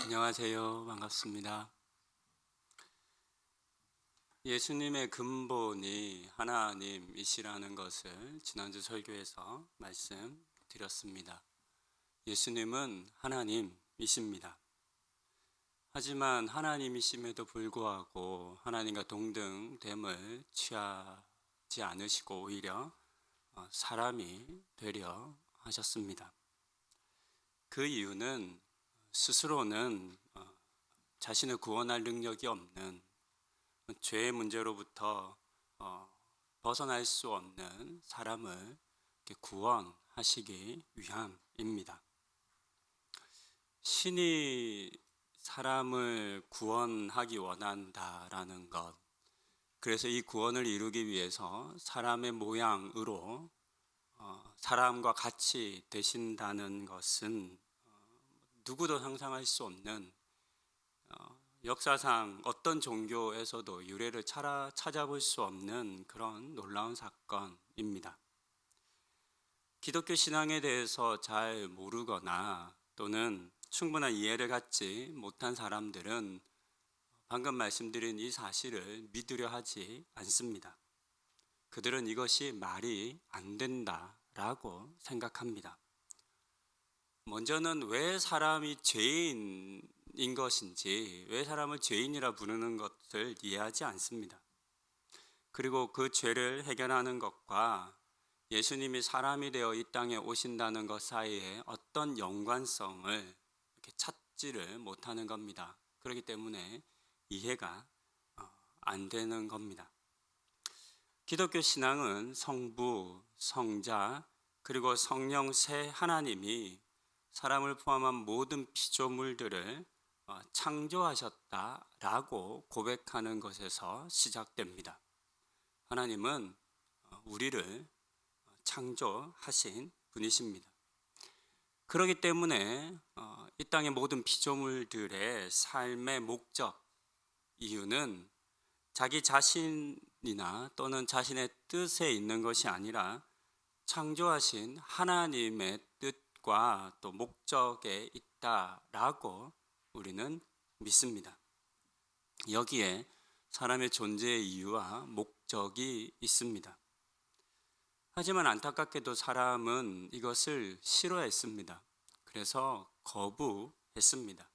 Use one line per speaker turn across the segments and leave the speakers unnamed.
안녕하세요. 반갑습니다. 예수님의 근본이 하나님이시라는 것을 지난주 설교에서 말씀드렸습니다. 예수님은 하나님이십니다. 하지만 하나님이심에도 불구하고 하나님과 동등됨을 취하지 않으시고 오히려 사람이 되려 하셨습니다. 그 이유는 스스로는 자신을 구원할 능력이 없는 죄의 문제로부터 벗어날 수 없는 사람을 구원하시기 위함입니다. 신이 사람을 구원하기 원한다라는 것, 그래서 이 구원을 이루기 위해서 사람의 모양으로 사람과 같이 되신다는 것은 누구도 상상할 수 없는 역사상 어떤 종교에서도 유래를 찾아볼 수 없는 그런 놀라운 사건입니다. 기독교 신앙에 대해서 잘 모르거나 또는 충분한 이해를 갖지 못한 사람들은 방금 말씀드린 이 사실을 믿으려 하지 않습니다. 그들은 이것이 말이 안 된다라고 생각합니다. 먼저는 왜 사람이 죄인인 것인지, 왜 사람을 죄인이라 부르는 것을 이해하지 않습니다. 그리고 그 죄를 해결하는 것과 예수님이 사람이 되어 이 땅에 오신다는 것 사이에 어떤 연관성을 이렇게 찾지를 못하는 겁니다. 그렇기 때문에 이해가 안 되는 겁니다. 기독교 신앙은 성부, 성자, 그리고 성령 세 하나님이 사람을 포함한 모든 피조물들을 창조하셨다라고 고백하는 것에서 시작됩니다. 하나님은 우리를 창조하신 분이십니다. 그렇기 때문에 이 땅의 모든 피조물들의 삶의 목적, 이유는 자기 자신이나 또는 자신의 뜻에 있는 것이 아니라 창조하신 하나님의 뜻과 또 목적에 있다라고 우리는 믿습니다. 여기에 사람의 존재의 이유와 목적이 있습니다. 하지만 안타깝게도 사람은 이것을 싫어했습니다. 그래서 거부했습니다.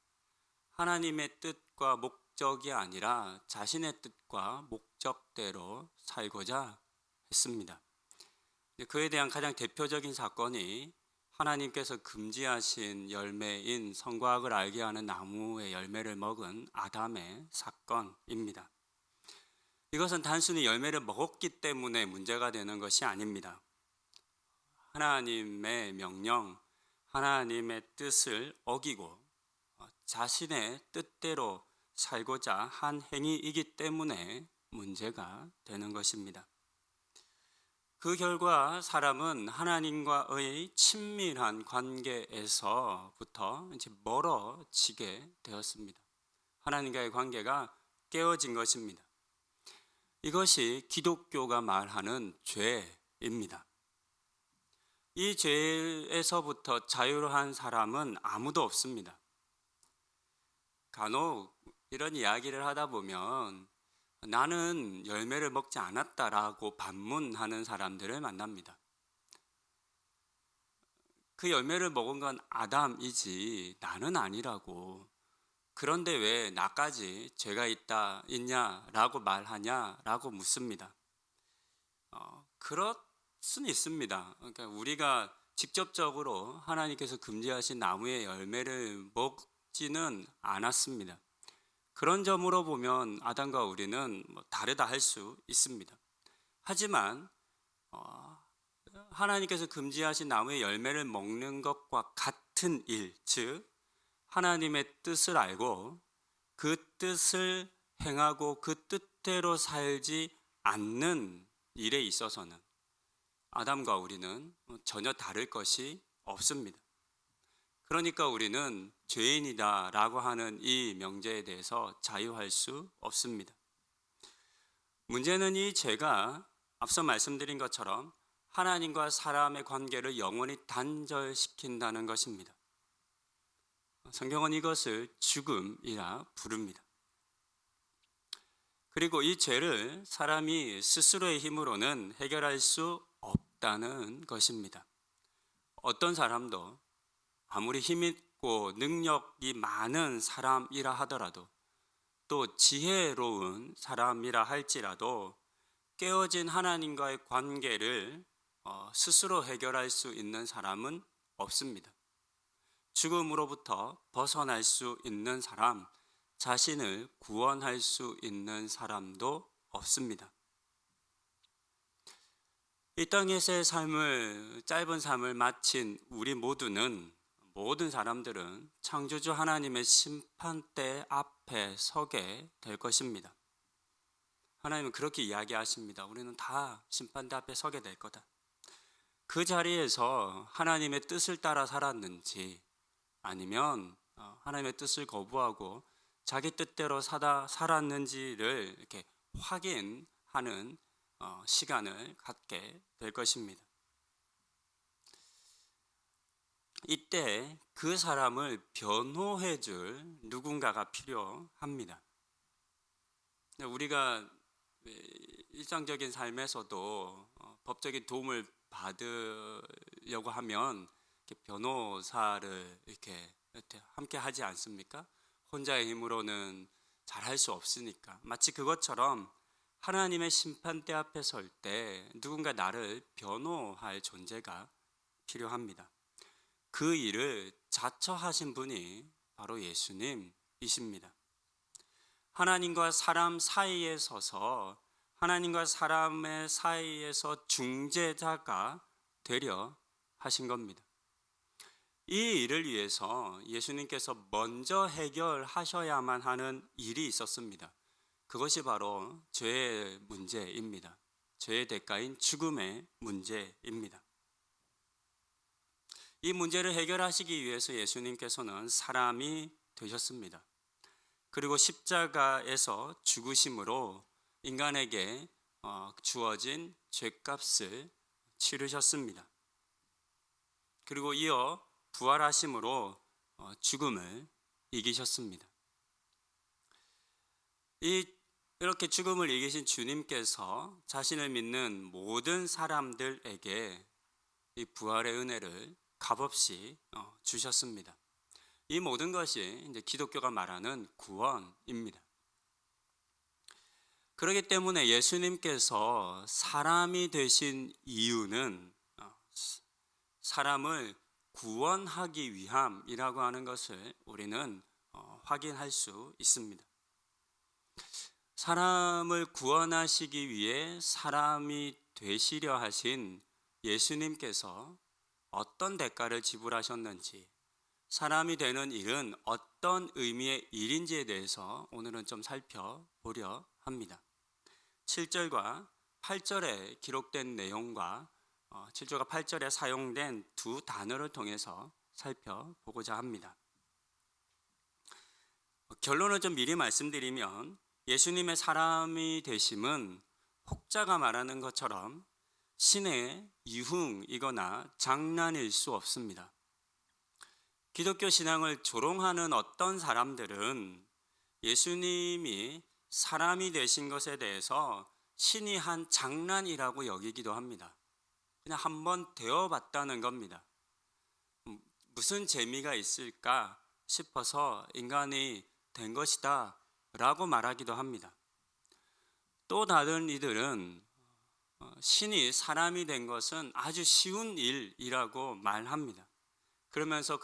하나님의 뜻과 목적이 아니라 자신의 뜻과 목적대로 살고자 했습니다. 그에 대한 가장 대표적인 사건이 하나님께서 금지하신 열매인 선과 악을 알게 하는 나무의 열매를 먹은 아담의 사건입니다. 이것은 단순히 열매를 먹었기 때문에 문제가 되는 것이 아닙니다. 하나님의 명령, 하나님의 뜻을 어기고 자신의 뜻대로 살고자 한 행위이기 때문에 문제가 되는 것입니다. 그 결과 사람은 하나님과의 친밀한 관계에서부터 이제 멀어지게 되었습니다. 하나님과의 관계가 깨어진 것입니다. 이것이 기독교가 말하는 죄입니다. 이 죄에서부터 자유로운 사람은 아무도 없습니다. 간혹 이런 이야기를 하다 보면 나는 열매를 먹지 않았다라고 반문하는 사람들을 만납니다. 그 열매를 먹은 건 아담이지 나는 아니라고. 그런데 왜 나까지 죄가 있냐라고 말하냐라고 묻습니다. 그럴 수는 있습니다. 그러니까 우리가 직접적으로 하나님께서 금지하신 나무의 열매를 먹지는 않았습니다. 그런 점으로 보면 아담과 우리는 다르다 할 수 있습니다. 하지만 하나님께서 금지하신 나무의 열매를 먹는 것과 같은 일, 즉 하나님의 뜻을 알고 그 뜻을 행하고 그 뜻대로 살지 않는 일에 있어서는 아담과 우리는 전혀 다를 것이 없습니다. 그러니까 우리는 죄인이다라고 하는 이 명제에 대해서 자유할 수 없습니다. 문제는 이 죄가 앞서 말씀드린 것처럼 하나님과 사람의 관계를 영원히 단절시킨다는 것입니다. 성경은 이것을 죽음이라 부릅니다. 그리고 이 죄를 사람이 스스로의 힘으로는 해결할 수 없다는 것입니다. 어떤 사람도 아무리 힘있고 능력이 많은 사람이라 하더라도, 또 지혜로운 사람이라 할지라도 깨어진 하나님과의 관계를 스스로 해결할 수 있는 사람은 없습니다. 죽음으로부터 벗어날 수 있는 사람, 자신을 구원할 수 있는 사람도 없습니다. 이 땅에서의 짧은 삶을 마친 우리 모든 사람들은 창조주 하나님의 심판대 앞에 서게 될 것입니다. 하나님은 그렇게 이야기하십니다. 우리는 다 심판대 앞에 서게 될 거다. 그 자리에서 하나님의 뜻을 따라 살았는지, 아니면 하나님의 뜻을 거부하고 자기 뜻대로 살았는지를 이렇게 확인하는 시간을 갖게 될 것입니다. 이때 그 사람을 변호해 줄 누군가가 필요합니다. 우리가 일상적인 삶에서도 법적인 도움을 받으려고 하면 변호사를 이렇게 함께 하지 않습니까? 혼자의 힘으로는 잘 할 수 없으니까. 마치 그것처럼 하나님의 심판대 앞에 설 때 누군가 나를 변호할 존재가 필요합니다. 그 일을 자처하신 분이 바로 예수님이십니다. 하나님과 사람 사이에 서서 하나님과 사람의 사이에서 중재자가 되려 하신 겁니다. 이 일을 위해서 예수님께서 먼저 해결하셔야만 하는 일이 있었습니다. 그것이 바로 죄의 문제입니다. 죄의 대가인 죽음의 문제입니다. 이 문제를 해결하시기 위해서 예수님께서는 사람이 되셨습니다. 그리고 십자가에서 죽으심으로 인간에게 주어진 죄값을 치르셨습니다. 그리고 이어 부활하심으로 죽음을 이기셨습니다. 이렇게 죽음을 이기신 주님께서 자신을 믿는 모든 사람들에게 이 부활의 은혜를 값없이 주셨습니다. 이 모든 것이 이제 기독교가 말하는 구원입니다. 그렇기 때문에 예수님께서 사람이 되신 이유는 사람을 구원하기 위함이라고 하는 것을 우리는 확인할 수 있습니다. 사람을 구원하시기 위해 사람이 되시려 하신 예수님께서 어떤 대가를 지불하셨는지, 사람이 되는 일은 어떤 의미의 일인지에 대해서 오늘은 좀 살펴보려 합니다. 7절과 8절에 기록된 내용과 7절과 8절에 사용된 두 단어를 통해서 살펴보고자 합니다. 결론을 좀 미리 말씀드리면 예수님의 사람이 되심은 혹자가 말하는 것처럼 신의 이흉이거나 장난일 수 없습니다. 기독교 신앙을 조롱하는 어떤 사람들은 예수님이 사람이 되신 것에 대해서 신이 한 장난이라고 여기기도 합니다. 그냥 한번 되어봤다는 겁니다. 무슨 재미가 있을까 싶어서 인간이 된 것이다 라고 말하기도 합니다. 또 다른 이들은 신이 사람이 된 것은 아주 쉬운 일이라고 말합니다. 그러면서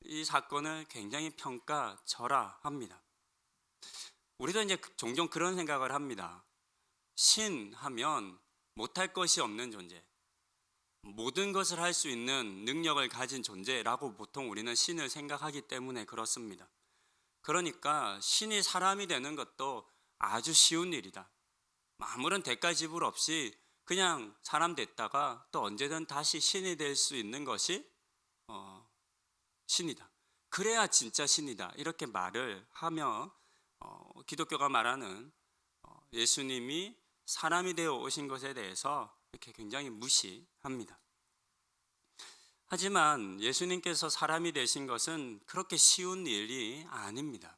이 사건을 굉장히 평가절하합니다. 우리도 이제 종종 그런 생각을 합니다. 신 하면 못할 것이 없는 존재, 모든 것을 할 수 있는 능력을 가진 존재라고 보통 우리는 신을 생각하기 때문에 그렇습니다. 그러니까 신이 사람이 되는 것도 아주 쉬운 일이다. 아무런 대가 지불 없이 그냥 사람 됐다가 또 언제든 다시 신이 될 수 있는 것이 신이다. 그래야 진짜 신이다. 이렇게 말을 하며 기독교가 말하는 예수님이 사람이 되어 오신 것에 대해서 이렇게 굉장히 무시합니다. 하지만 예수님께서 사람이 되신 것은 그렇게 쉬운 일이 아닙니다.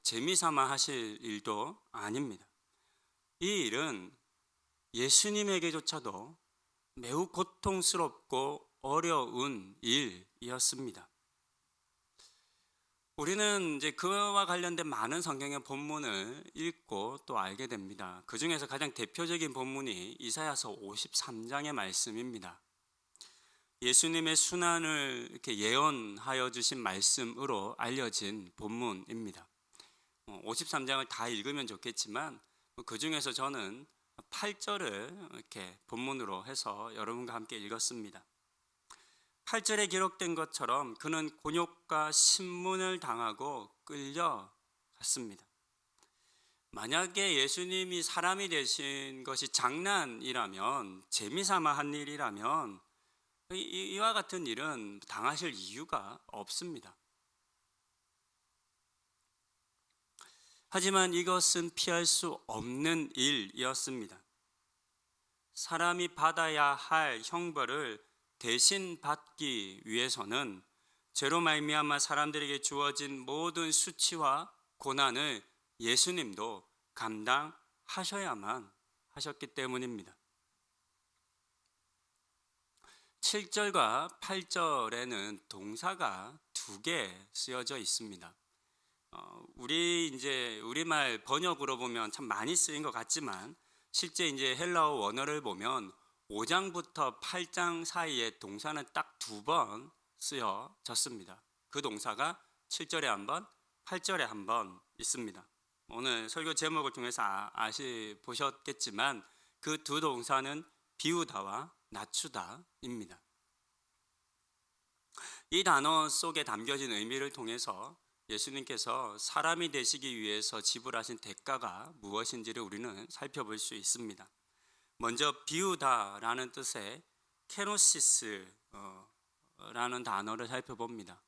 재미삼아 하실 일도 아닙니다. 이 일은 예수님에게조차도 매우 고통스럽고 어려운 일이었습니다. 우리는 이제 그와 관련된 많은 성경의 본문을 읽고 또 알게 됩니다. 그 중에서 가장 대표적인 본문이 이사야서 53장의 말씀입니다. 예수님의 순환을 이렇게 예언하여 주신 말씀으로 알려진 본문입니다. 53장을 다 읽으면 좋겠지만 그 중에서 저는 8절을 이렇게 본문으로 해서 여러분과 함께 읽었습니다. 8절에 기록된 것처럼 그는 곤욕과 신문을 당하고 끌려갔습니다. 만약에 예수님이 사람이 되신 것이 장난이라면, 재미삼아 한 일이라면 이와 같은 일은 당하실 이유가 없습니다. 하지만 이것은 피할 수 없는 일이었습니다. 사람이 받아야 할 형벌을 대신 받기 위해서는 죄로 말미암아 사람들에게 주어진 모든 수치와 고난을 예수님도 감당하셔야만 하셨기 때문입니다. 7절과 8절에는 동사가 2개 쓰여져 있습니다. 우리말 번역으로 보면 참 많이 쓰인 것 같지만 실제 이제 헬라어 원어를 보면 5장부터 8장 사이에 동사는 딱 2번 쓰여졌습니다. 그 동사가 7절에 한 번, 8절에 한 번 있습니다. 오늘 설교 제목을 통해서 보셨겠지만 그 두 동사는 비우다와 낮추다입니다. 이 단어 속에 담겨진 의미를 통해서 예수님께서 사람이 되시기 위해서 지불하신 대가가 무엇인지를 우리는 살펴볼 수 있습니다. 먼저 비우다라는 뜻의 케노시스라는 단어를 살펴봅니다.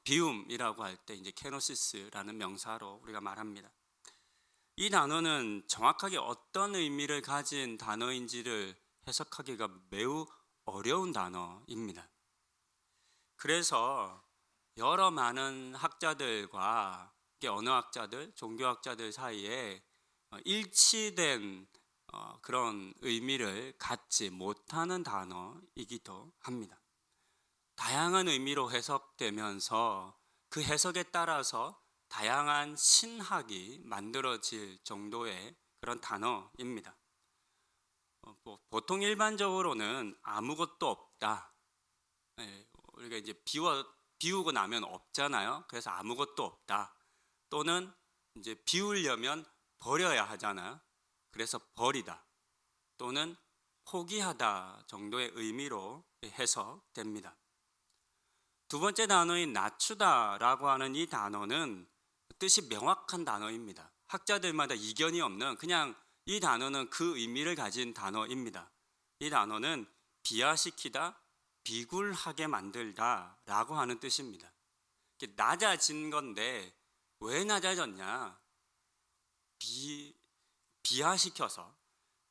비움이라고 할 때 이제 케노시스라는 명사로 우리가 말합니다. 이 단어는 정확하게 어떤 의미를 가진 단어인지를 해석하기가 매우 어려운 단어입니다. 그래서 여러 많은 학자들과 언어학자들, 종교학자들 사이에 일치된 그런 의미를 갖지 못하는 단어이기도 합니다. 다양한 의미로 해석되면서 그 해석에 따라서 다양한 신학이 만들어질 정도의 그런 단어입니다. 보통 일반적으로는 아무것도 없다. 우리가 이제 비우고 나면 없잖아요. 그래서 아무것도 없다. 또는 이제 비우려면 버려야 하잖아요. 그래서 버리다. 또는 포기하다 정도의 의미로 해석됩니다. 두 번째 단어인 낮추다라고 하는 이 단어는 뜻이 명확한 단어입니다. 학자들마다 이견이 없는 그냥 이 단어는 그 의미를 가진 단어입니다. 이 단어는 비하시키다, 비굴하게 만들다 라고 하는 뜻입니다. 낮아진 건데 왜 낮아졌냐? 비하시켜서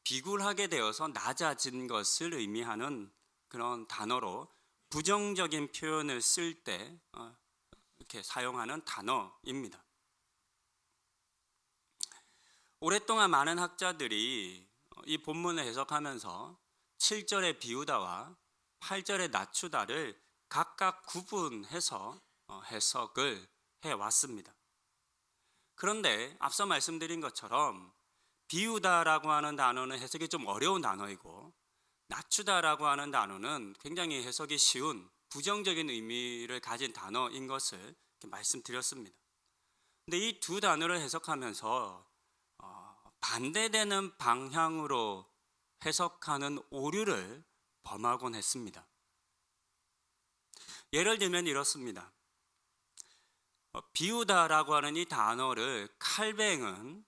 비굴하게 되어서 낮아진 것을 의미하는 그런 단어로 부정적인 표현을 쓸 때 이렇게 사용하는 단어입니다. 오랫동안 많은 학자들이 이 본문을 해석하면서 7절의 비우다와 8절의 낮추다를 각각 구분해서 해석을 해왔습니다. 그런데 앞서 말씀드린 것처럼 비우다라고 하는 단어는 해석이 좀 어려운 단어이고 낮추다라고 하는 단어는 굉장히 해석이 쉬운 부정적인 의미를 가진 단어인 것을 말씀드렸습니다. 근데 이 두 단어를 해석하면서 반대되는 방향으로 해석하는 오류를 범하곤 했습니다. 예를 들면 이렇습니다. 비우다라고 하는 이 단어를 칼뱅은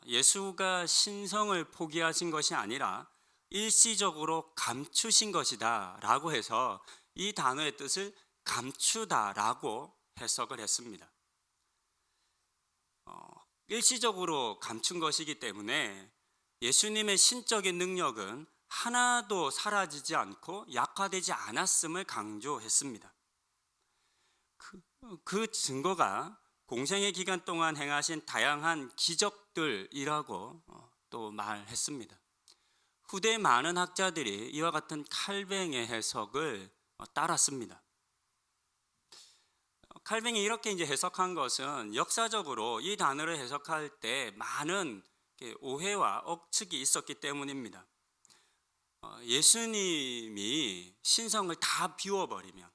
예수가 신성을 포기하신 것이 아니라 일시적으로 감추신 것이다 라고 해서 이 단어의 뜻을 감추다라고 해석을 했습니다. 일시적으로 감춘 것이기 때문에 예수님의 신적인 능력은 하나도 사라지지 않고 약화되지 않았음을 강조했습니다. 그 증거가 공생의 기간 동안 행하신 다양한 기적들이라고 또 말했습니다. 후대 많은 학자들이 이와 같은 칼뱅의 해석을 따랐습니다. 칼뱅이 이렇게 이제 해석한 것은 역사적으로 이 단어를 해석할 때 많은 오해와 억측이 있었기 때문입니다. 예수님이 신성을 다 비워버리면,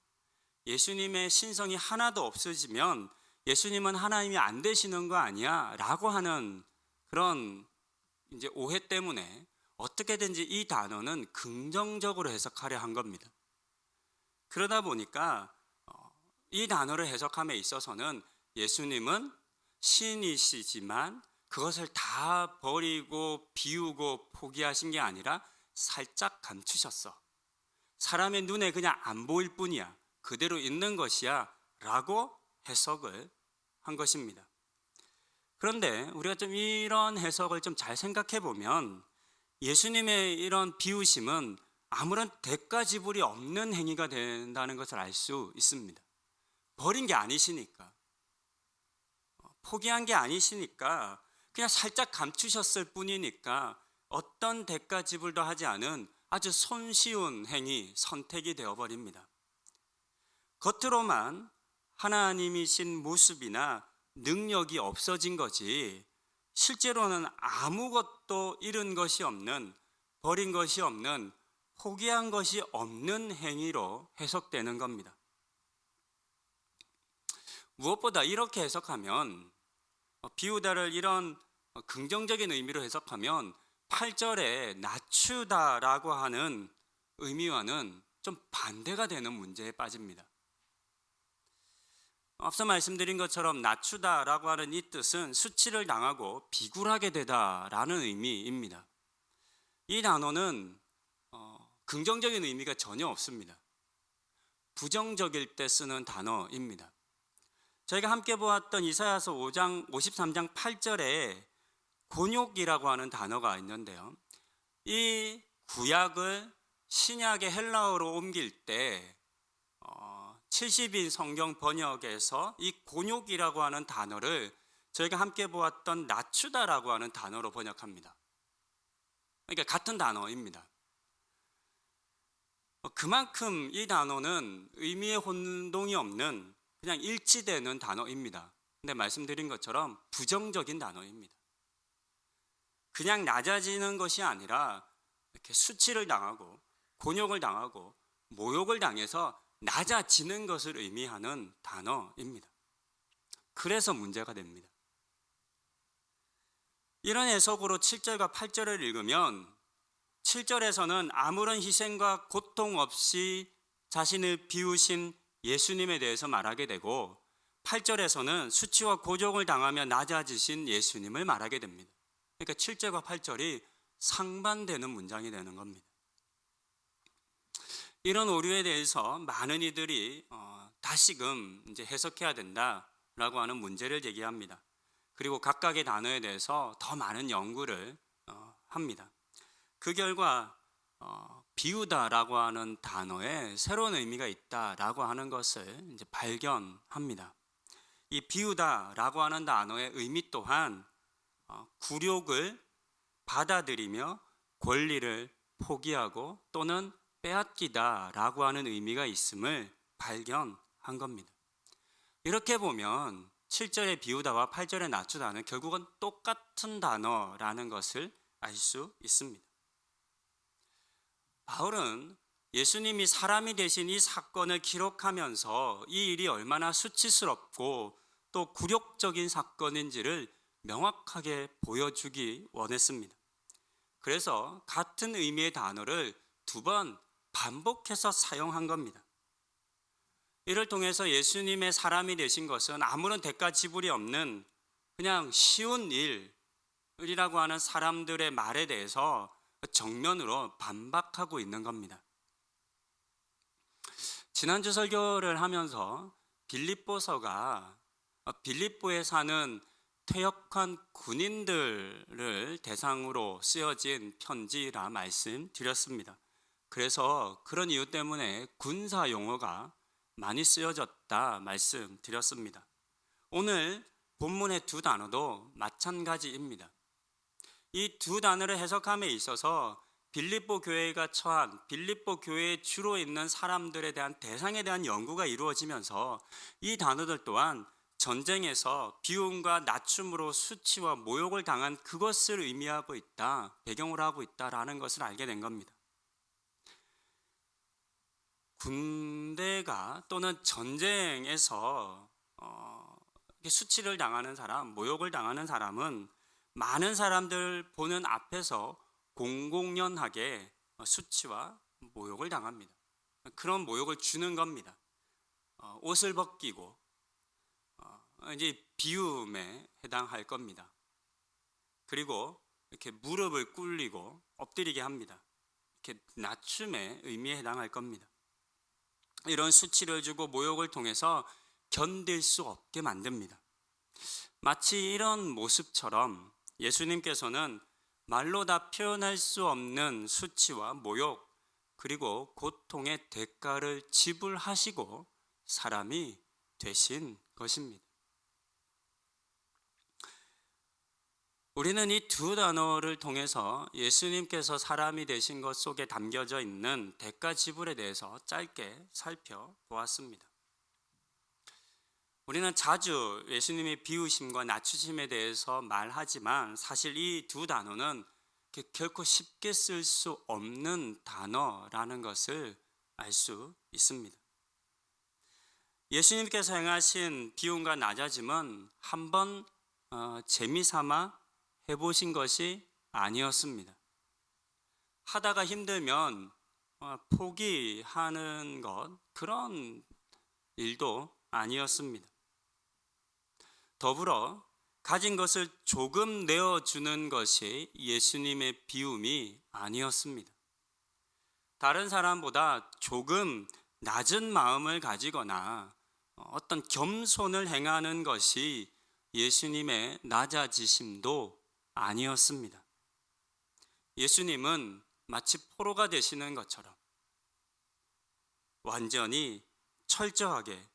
예수님의 신성이 하나도 없어지면 예수님은 하나님이 안 되시는 거 아니야? 라고 하는 그런 이제 오해 때문에 어떻게든지 이 단어는 긍정적으로 해석하려 한 겁니다. 그러다 보니까 이 단어를 해석함에 있어서는 예수님은 신이시지만 그것을 다 버리고 비우고 포기하신 게 아니라 살짝 감추셨어. 사람의 눈에 그냥 안 보일 뿐이야. 그대로 있는 것이야. 라고 해석을 한 것입니다. 그런데 우리가 좀 이런 해석을 좀 잘 생각해 보면 예수님의 이런 비우심은 아무런 대가 지불이 없는 행위가 된다는 것을 알 수 있습니다. 버린 게 아니시니까, 포기한 게 아니시니까 그냥 살짝 감추셨을 뿐이니까 어떤 대가 지불도 하지 않은 아주 손쉬운 행위, 선택이 되어버립니다. 겉으로만 하나님이신 모습이나 능력이 없어진 거지 실제로는 아무것도 잃은 것이 없는, 버린 것이 없는, 포기한 것이 없는 행위로 해석되는 겁니다. 무엇보다 이렇게 해석하면, 비우다를 이런 긍정적인 의미로 해석하면 8절에 낮추다라고 하는 의미와는 좀 반대가 되는 문제에 빠집니다. 앞서 말씀드린 것처럼 낮추다라고 하는 이 뜻은 수치를 당하고 비굴하게 되다라는 의미입니다. 이 단어는 긍정적인 의미가 전혀 없습니다. 부정적일 때 쓰는 단어입니다. 저희가 함께 보았던 이사야서 53장 8절에 곤욕이라고 하는 단어가 있는데요. 이 구약을 신약의 헬라어로 옮길 때 70인 성경 번역에서 이 곤욕이라고 하는 단어를 저희가 함께 보았던 낮추다라고 하는 단어로 번역합니다. 그러니까 같은 단어입니다. 그만큼 이 단어는 의미의 혼동이 없는 그냥 일치되는 단어입니다. 근데 말씀드린 것처럼 부정적인 단어입니다. 그냥 낮아지는 것이 아니라 이렇게 수치를 당하고 곤욕을 당하고 모욕을 당해서 낮아지는 것을 의미하는 단어입니다. 그래서 문제가 됩니다. 이런 해석으로 7절과 8절을 읽으면 7절에서는 아무런 희생과 고통 없이 자신을 비우신 예수님에 대해서 말하게 되고 8절에서는 수치와 고종을 당하며 낮아지신 예수님을 말하게 됩니다. 그러니까 7절과 8절이 상반되는 문장이 되는 겁니다. 이런 오류에 대해서 많은 이들이 다시금 이제 해석해야 된다라고 하는 문제를 제기합니다. 그리고 각각의 단어에 대해서 더 많은 연구를 합니다. 그 결과 비우다라고 하는 단어에 새로운 의미가 있다라고 하는 것을 이제 발견합니다. 이 비우다라고 하는 단어의 의미 또한 굴욕을 받아들이며 권리를 포기하고 또는 빼앗기다라고 하는 의미가 있음을 발견한 겁니다. 이렇게 보면 7절의 비우다와 8절의 낮추다는 결국은 똑같은 단어라는 것을 알 수 있습니다. 바울은 예수님이 사람이 되신 이 사건을 기록하면서 이 일이 얼마나 수치스럽고 또 굴욕적인 사건인지를 명확하게 보여주기 원했습니다. 그래서 같은 의미의 단어를 2번 반복해서 사용한 겁니다. 이를 통해서 예수님의 사람이 되신 것은 아무런 대가 지불이 없는 그냥 쉬운 일이라고 하는 사람들의 말에 대해서 정면으로 반박하고 있는 겁니다. 지난주 설교를 하면서 빌립보서가 빌립보에 사는 퇴역한 군인들을 대상으로 쓰여진 편지라 말씀드렸습니다. 그래서 그런 이유 때문에 군사 용어가 많이 쓰여졌다 말씀드렸습니다. 오늘 본문의 두 단어도 마찬가지입니다. 이 두 단어를 해석함에 있어서 빌립보 교회가 처한 빌립보 교회에 주로 있는 사람들에 대한 대상에 대한 연구가 이루어지면서 이 단어들 또한 전쟁에서 비움과 낮춤으로 수치와 모욕을 당한 그것을 의미하고 있다, 배경으로 하고 있다라는 것을 알게 된 겁니다. 군대가 또는 전쟁에서 수치를 당하는 사람, 모욕을 당하는 사람은 많은 사람들 보는 앞에서 공공연하게 수치와 모욕을 당합니다. 그런 모욕을 주는 겁니다. 옷을 벗기고 이제 비움에 해당할 겁니다. 그리고 이렇게 무릎을 꿇리고 엎드리게 합니다. 이렇게 낮춤의 의미에 해당할 겁니다. 이런 수치를 주고 모욕을 통해서 견딜 수 없게 만듭니다. 마치 이런 모습처럼 예수님께서는 말로 다 표현할 수 없는 수치와 모욕 그리고 고통의 대가를 지불하시고 사람이 되신 것입니다. 우리는 이 두 단어를 통해서 예수님께서 사람이 되신 것 속에 담겨져 있는 대가 지불에 대해서 짧게 살펴보았습니다. 우리는 자주 예수님의 비우심과 낮추심에 대해서 말하지만 사실 이 두 단어는 결코 쉽게 쓸 수 없는 단어라는 것을 알 수 있습니다. 예수님께서 행하신 비움과 낮아짐은 한번 재미삼아 해보신 것이 아니었습니다. 하다가 힘들면 포기하는 것, 그런 일도 아니었습니다. 더불어 가진 것을 조금 내어주는 것이 예수님의 비움이 아니었습니다. 다른 사람보다 조금 낮은 마음을 가지거나 어떤 겸손을 행하는 것이 예수님의 낮아지심도 아니었습니다. 예수님은 마치 포로가 되시는 것처럼 완전히 철저하게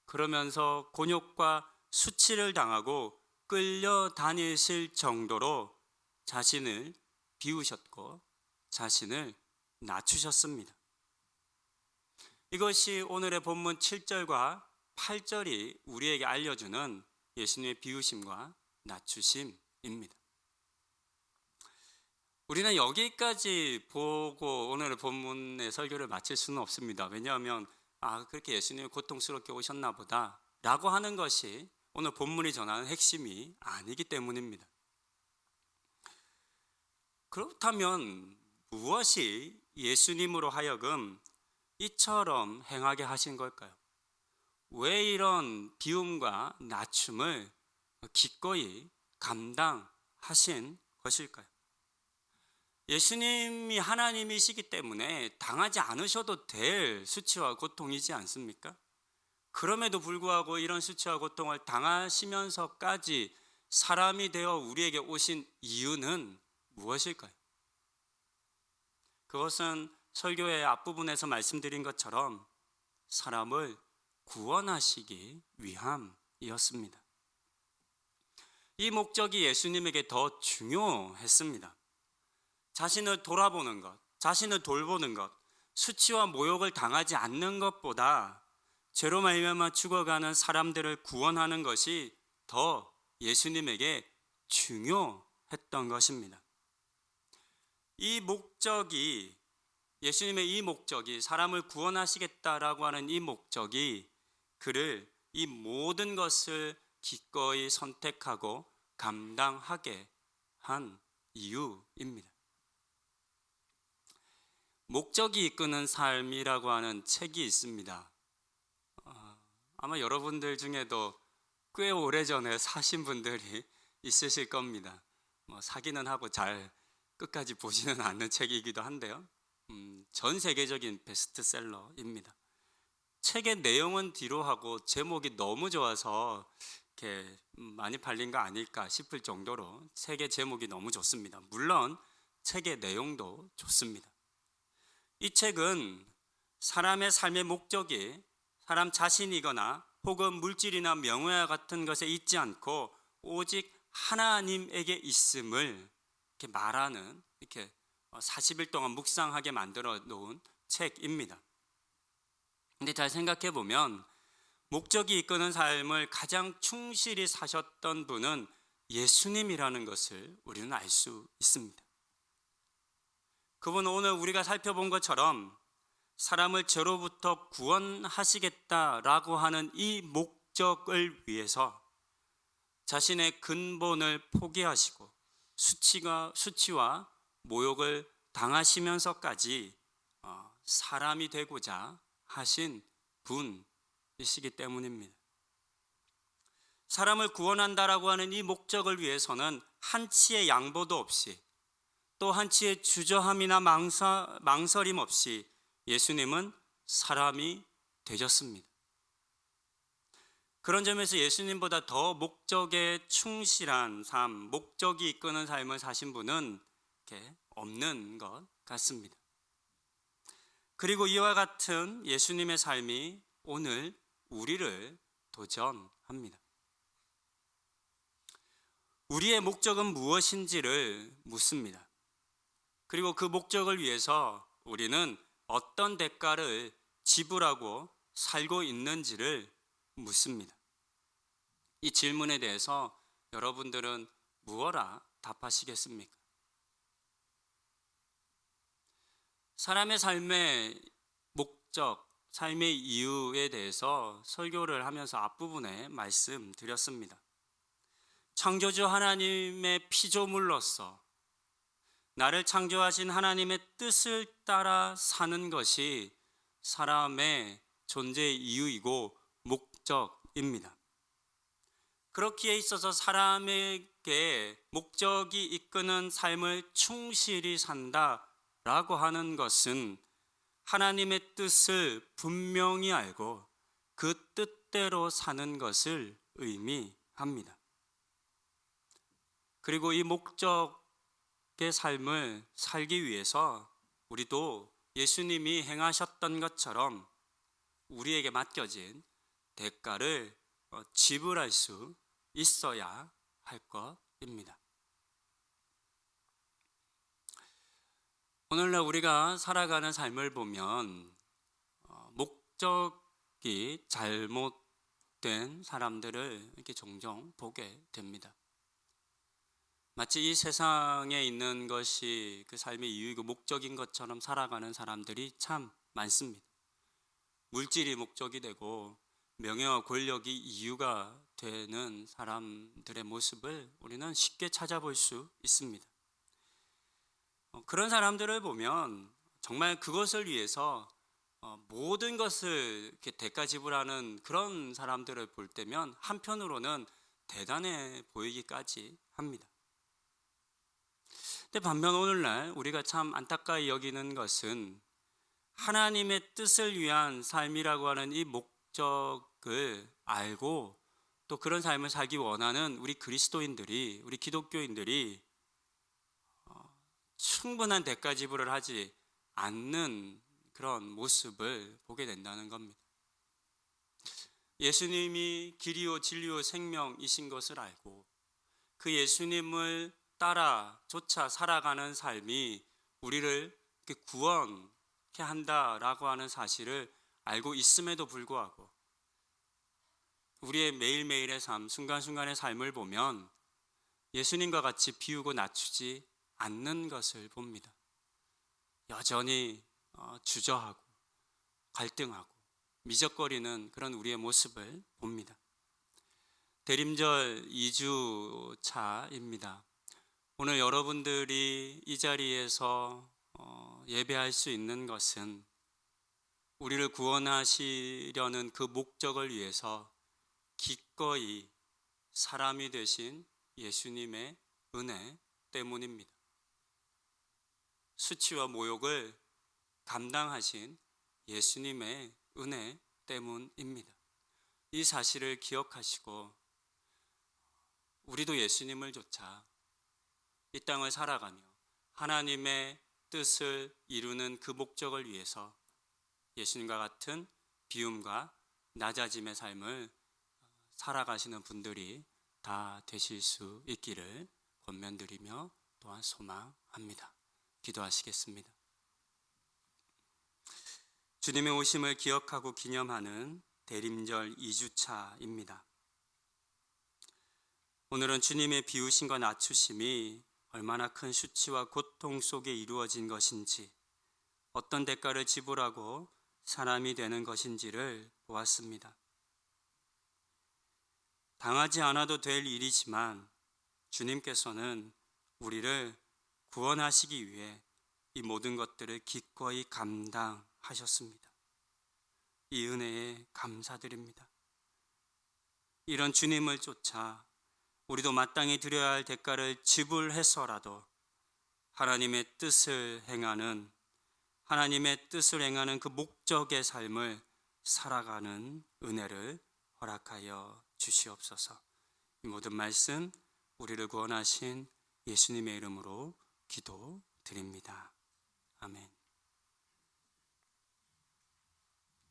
그러면서 곤욕과 수치를 당하고 끌려다니실 정도로 자신을 비우셨고 자신을 낮추셨습니다. 이것이 오늘의 본문 7절과 8절이 우리에게 알려주는 예수님의 비우심과 낮추심입니다. 우리는 여기까지 보고 오늘의 본문의 설교를 마칠 수는 없습니다. 왜냐하면 그렇게 예수님이 고통스럽게 오셨나 보다 라고 하는 것이 오늘 본문이 전하는 핵심이 아니기 때문입니다. 그렇다면 무엇이 예수님으로 하여금 이처럼 행하게 하신 걸까요? 왜 이런 비움과 낮춤을 기꺼이 감당하신 것일까요? 예수님이 하나님이시기 때문에 당하지 않으셔도 될 수치와 고통이지 않습니까? 그럼에도 불구하고 이런 수치와 고통을 당하시면서까지 사람이 되어 우리에게 오신 이유는 무엇일까요? 그것은 설교의 앞부분에서 말씀드린 것처럼 사람을 구원하시기 위함이었습니다. 이 목적이 예수님에게 더 중요했습니다. 자신을 돌아보는 것, 자신을 돌보는 것, 수치와 모욕을 당하지 않는 것보다 죄로 말미암아 죽어가는 사람들을 구원하는 것이 더 예수님에게 중요했던 것입니다. 예수님의 이 목적이 사람을 구원하시겠다라고 하는 이 목적이 그를 이 모든 것을 기꺼이 선택하고 감당하게 한 이유입니다. 목적이 이끄는 삶이라고 하는 책이 있습니다. 아마 여러분들 중에도 꽤 오래전에 사신 분들이 있으실 겁니다. 사기는 하고 잘 끝까지 보지는 않는 책이기도 한데요. 전 세계적인 베스트셀러입니다. 책의 내용은 뒤로 하고 제목이 너무 좋아서 이렇게 많이 팔린 거 아닐까 싶을 정도로 책의 제목이 너무 좋습니다. 물론 책의 내용도 좋습니다. 이 책은 사람의 삶의 목적이 사람 자신이거나 혹은 물질이나 명예와 같은 것에 있지 않고 오직 하나님에게 있음을 이렇게 말하는, 이렇게 40일 동안 묵상하게 만들어 놓은 책입니다. 근데 잘 생각해 보면 목적이 이끄는 삶을 가장 충실히 사셨던 분은 예수님이라는 것을 우리는 알 수 있습니다. 그분은 오늘 우리가 살펴본 것처럼 사람을 죄로부터 구원하시겠다라고 하는 이 목적을 위해서 자신의 근본을 포기하시고 수치와 모욕을 당하시면서까지 사람이 되고자 하신 분이시기 때문입니다. 사람을 구원한다라고 하는 이 목적을 위해서는 한치의 양보도 없이 또 한치의 주저함이나 망설임 없이 예수님은 사람이 되셨습니다. 그런 점에서 예수님보다 더 목적에 충실한 삶, 목적이 이끄는 삶을 사신 분은 이렇게 없는 것 같습니다. 그리고 이와 같은 예수님의 삶이 오늘 우리를 도전합니다. 우리의 목적은 무엇인지를 묻습니다. 그리고 그 목적을 위해서 우리는 어떤 대가를 지불하고 살고 있는지를 묻습니다. 이 질문에 대해서 여러분들은 무엇라 답하시겠습니까? 사람의 삶의 목적, 삶의 이유에 대해서 설교를 하면서 앞부분에 말씀드렸습니다. 창조주 하나님의 피조물로서 나를 창조하신 하나님의 뜻을 따라 사는 것이 사람의 존재의 이유이고 목적입니다. 그렇기에 있어서 사람에게 목적이 이끄는 삶을 충실히 산다라고 하는 것은 하나님의 뜻을 분명히 알고 그 뜻대로 사는 것을 의미합니다. 그리고 이 목적의 삶을 살기 위해서 우리도 예수님이 행하셨던 것처럼 우리에게 맡겨진 대가를 지불할 수 있어야 할 것입니다. 오늘날 우리가 살아가는 삶을 보면 목적이 잘못된 사람들을 이렇게 종종 보게 됩니다. 마치 이 세상에 있는 것이 그 삶의 이유이고 목적인 것처럼 살아가는 사람들이 참 많습니다. 물질이 목적이 되고 명예와 권력이 이유가 되는 사람들의 모습을 우리는 쉽게 찾아볼 수 있습니다. 그런 사람들을 보면 정말 그것을 위해서 모든 것을 이렇게 대가 지불하는 그런 사람들을 볼 때면 한편으로는 대단해 보이기까지 합니다. 근데 반면 오늘날 우리가 참 안타까이 여기는 것은 하나님의 뜻을 위한 삶이라고 하는 이 목적을 알고 또 그런 삶을 살기 원하는 우리 그리스도인들이, 우리 기독교인들이 충분한 대가 지불을 하지 않는 그런 모습을 보게 된다는 겁니다. 예수님이 길이요 진리요 생명이신 것을 알고 그 예수님을 따라 쫓아 살아가는 삶이 우리를 구원케 한다라고 하는 사실을 알고 있음에도 불구하고 우리의 매일매일의 삶, 순간순간의 삶을 보면 예수님과 같이 비우고 낮추지 않는 것을 봅니다. 여전히 주저하고 갈등하고 미적거리는 그런 우리의 모습을 봅니다. 대림절 2주 차입니다. 오늘 여러분들이 이 자리에서 예배할 수 있는 것은 우리를 구원하시려는 그 목적을 위해서 기꺼이 사람이 되신 예수님의 은혜 때문입니다. 수치와 모욕을 감당하신 예수님의 은혜 때문입니다. 이 사실을 기억하시고 우리도 예수님을 쫓아 이 땅을 살아가며 하나님의 뜻을 이루는 그 목적을 위해서 예수님과 같은 비움과 낮아짐의 삶을 살아가시는 분들이 다 되실 수 있기를 권면드리며 또한 소망합니다. 기도하시겠습니다. 주님의 오심을 기억하고 기념하는 대림절 2주차입니다. 오늘은 주님의 비우심과 낮추심이 얼마나 큰 수치와 고통 속에 이루어진 것인지, 어떤 대가를 지불하고 사람이 되는 것인지를 보았습니다. 당하지 않아도 될 일이지만 주님께서는 우리를 구원하시기 위해 이 모든 것들을 기꺼이 감당하셨습니다. 이 은혜에 감사드립니다. 이런 주님을 쫓아 우리도 마땅히 드려야 할 대가를 지불해서라도 하나님의 뜻을 행하는 그 목적의 삶을 살아가는 은혜를 허락하여 주시옵소서. 이 모든 말씀 우리를 구원하신 예수님의 이름으로 기도드립니다. 아멘.